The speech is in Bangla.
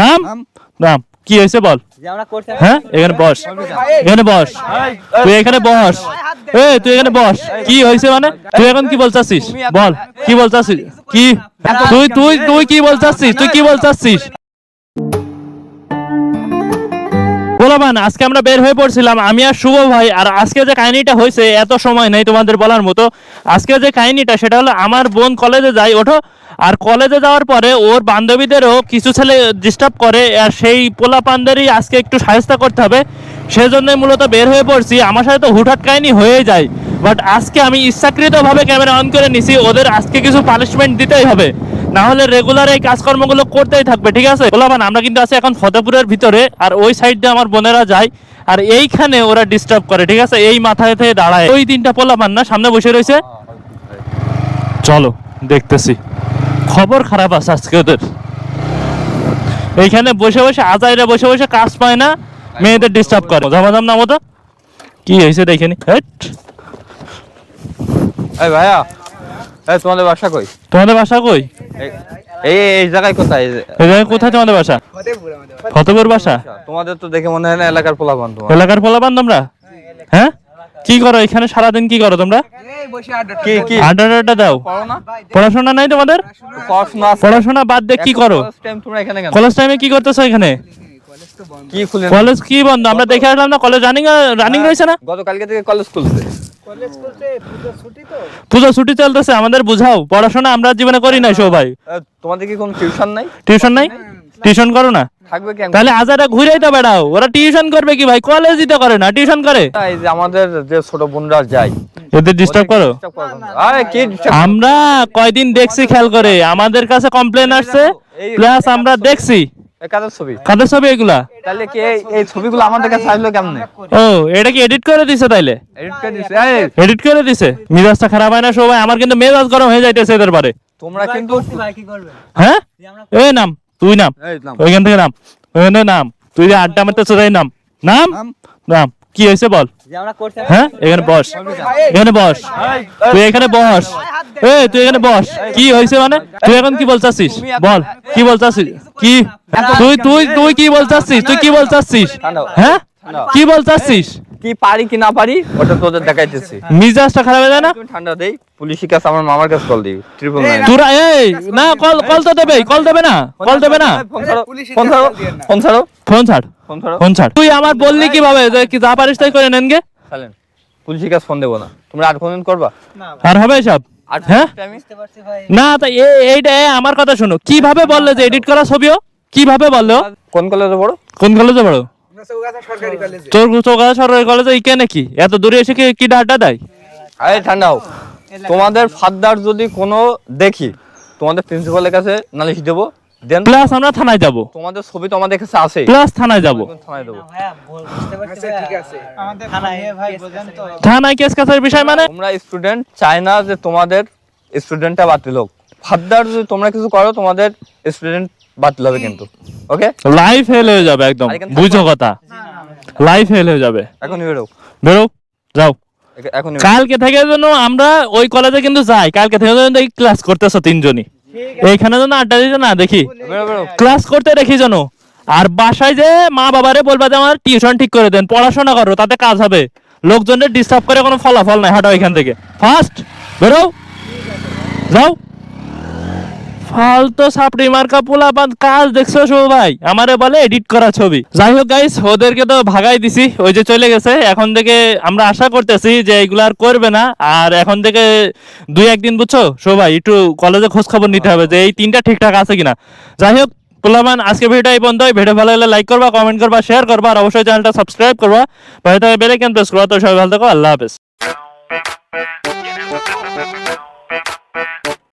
নাম নাম কি হয়েছে বল। হ্যাঁ এখানে বস, এখানে বস, তুই এখানে বস, তুই এখানে বস। কি হয়েছে মানে তুই এখন কি বলছিস বল, কি বলছিস কি তুই তুই তুই কি বলছিস, তুই কি বলছিস? পোলাপান আজকে আমরা বের হয়ে পড়ছিলাম আমি আর শুভ ভাই, আর আজকে যে কাহিনীটা হয়েছে এত সময় নেই তোমাদের বলার মতো। আজকে যে কাহিনীটা সেটা হলো আমার বোন কলেজে যায়, ওঠো, আর কলেজে যাওয়ার পরে ওর বান্ধবীদেরও কিছু ছেলে ডিস্টার্ব করে, আর সেই পোলাপানদেরই আজকে একটু সাহায্য করতে হবে, সেজন্যই মূলত বের হয়ে পড়ছি। আমার সাথে তো হুটহাট কাহিনী হয়ে যায়, বাট আজকে আমি ইচ্ছাকৃতভাবে ক্যামেরা অন করে নিছি, ওদের আজকে কিছু পানিশমেন্ট দিতেই হবে, না হলে রেগুলার এই কাজকর্মগুলো করতেই থাকবে, ঠিক আছে পোলাপান? আমরা কিন্তু আছি এখন ফতেপুরের ভিতরে, আর ওই সাইড দিয়ে আমার বোনেরা যায়, আর এইখানে ওরা ডিস্টার্ব করে, ঠিক আছে? এই মাথায় থেকে দাঁড়ায় ওই তিনটা পোলাপান না সামনে বসে রয়েছে, চলো দেখতেছি। খবর খারাপ আছে আজকে ওদের, এইখানে বসে বসে আজাইরা বসে বসে কাজ পায় না, মেয়েদের ডিস্টার্ব করে। জমাজম নামো তো, কি হয়েছে দেখে নি। এই ভাইয়া, এই তোমাদের বাসা কই? তোমাদের বাসা কই? এই এই জায়গায় কোথায়? এই জায়গায় কোথায় তোমাদের বাসা? ফতেপুর বাসা। তোমাদের তো দেখে মনে হয় না এলাকার পোলাপান। তোমার এলাকার পোলাপান তোমরা? হ্যাঁ কি করো এখানে সারাদিন, কি করো তোমরা? কি কি আড্ডা দাও? পড়াশোনা নাই তোমাদের? পড়াশোনা বাদ দিয়ে কি করো? তোমরা এখানে কেন? কলেজ টাইমে কি করতেছো এখানে? কি খুলে? কলেজ কি বন্ধ? আমরা দেখে আসলাম না, কলেজ রানিং রয়েছে না? গতকালকে থেকে কলেজ খুলছে। পুজো ছুটি চলতেছে, আমাদের বুঝাও। পড়াশোনা আমরা জীবনে করি না সবাই। তোমাদের কি কোনো টিউশন নাই? টিউশন নাই? টিউশন করো না? থাকবে কেন? তাহলে আজারা ঘুরেই তো বেড়াও, ওরা টিউশন করবে কি ভাই? কলেজই তো করে না, টিউশন করে। এই যে আমাদের যে ছোট বোনরা যায়, এদের ডিস্টার্ব করো? আরে কি disturb? আমরা কয়দিন দেখছি খেয়াল করে, আমাদের কাছে কমপ্লেন আসছে, প্লাস আমরা দেখছি। কাদের ছবি? কাদের ছবি এগুলা? তাহলে কি এই ছবিগুলো আমাদের কাছে আসলো কেমনে? ও এটা কি এডিট করে দিছে? তাইলে এডিট করে দিছে? এই এডিট করে দিছে? মেজাজটা খারাপ হয় না সবাই? আমার কিন্তু মেজাজ গরম হয়ে যাইতেছে এদের পরে। তোমরা কিন্তু হ্যাঁ এই নাম, তুই নাম, এই নাম। ওইখান থেকে নাম, ওইখান থেকে নাম, তুই যে আড্ডা মারতে চোদাই নাম, নাম নাম কি হয়েছে বল। হ্যাঁ এখানে বস, এখানে বস, তুই এখানে বস, তুই এখানে বস। কি হয়েছে মানে তুই এখন কি বলছিস বল, কি বলছিস কি তুই তুই তুই কি বলছিস, তুই কি বলছিস? হ্যাঁ কি বলছিস? কি পারি কি না পারি ওটা তোদের দেখাইতেছি। মিজাজটা খারাপ হয়ে যায় না? তুমি ঠান্ডা দেই, পুলিশের কাছে আমার মামার কাছে কল দিই, 999। তোরা এই না কল কল তো দেবে, কল দেবে না, কল দেবে না। ফোন ছাড়ো, ফোন ছাড়ো, ফোন ছাড়ো, ফোন ছাড়, ফোন ছাড়ো। ফোন ছাড়। তুই আমার বললি কিভাবে যে কি যা পারিস তাই করে নেন গে? চলেন, পুলিশের কাছে ফোন দেবো না। তোমরা আর ফোন করবা? আর হবে সব? আর হ্যাঁ আমি না তা এইটা আমার কথা শোনো, কিভাবে বললে যে এডিট করা ছবিও? কিভাবে বললো? কোন কলেজে পড়ো? কোন কলেজে পড়ো? তোর চৌগাছা সরকারি কলেজে কেন কি এত দূরে এসে কি আড্ডা দেয়? আরে ঠান্ডা হোক। তোমাদের ফাদার যদি কোনো দেখি, তোমাদের প্রিন্সিপালের কাছে নালিশ দেবো। দেন প্লাস আমরা থানায় যাব, তোমাদের ছবি তো আমাদের কাছে আছে, প্লাস থানায় যাব। থানায় দেবো। থানায় কেস কাছের বিষয় মানে? তোমরা স্টুডেন্ট, চাই না যে তোমাদের স্টুডেন্টটা বাতিল হোক। ফাদার যদি তোমরা কিছু করো, তোমাদের স্টুডেন্ট বাতিল হবে কিন্তু। ওকে, লাইফ ফেল হয়ে যাবে একদম, বুঝো কথা, লাইফ ফেল হয়ে যাবে। এখনই বেরো, বেরো, যাও। এখনই কালকে থেকে যেন আমরা ওই কলেজে কিন্তু যাই, কালকে থেকে যেন ক্লাস করতেছো তিনজনই, এইখানে যেন আড্ডা দিতে না দেখি, বেরো, বেরো। ক্লাস করতে দেখি যেন। আর বাসায় যে মা বাবারে বলবা যে আমার টিউশন ঠিক করে দেন, পড়াশোনা করো, তাতে কাজ হবে। লোকজনের ডিস্টার্ব করে কোনো ফলাফল নাই, হাঁটো এখান থেকে, ফার্স্ট বেরো, যাও। ফালতু সাপড়ি মার্কা পোলাপান কাজ দেখছো সবাই, আমারে বলে এডিট করা ছবি। যাই হোক গাইস, ওদেরকে তো ভাগাই দিছি, ওই যে চলে গেছে। এখন থেকে আমরা আশা করতেছি যে এগুলো আর করবে না, আর এখন থেকে 2-1 দিন বুঝছো সবাই একটু কলেজে খোঁজ খবর নিতে হবে যে এই তিনটা ঠিকঠাক আছে কিনা। যাই হোক পোলাপান, আজকে ভিডিওটা এই পর্যন্ত। ভিডিও ভালো লাগলে লাইক করবা, কমেন্ট করবা, শেয়ার করবা, আর অবশ্যই চ্যানেলটা সাবস্ক্রাইব করবা, পাশে থাকা বেল আইকন প্রেস করবা। তো সবাই ভালো থাকো, আল্লাহ হাফেজ।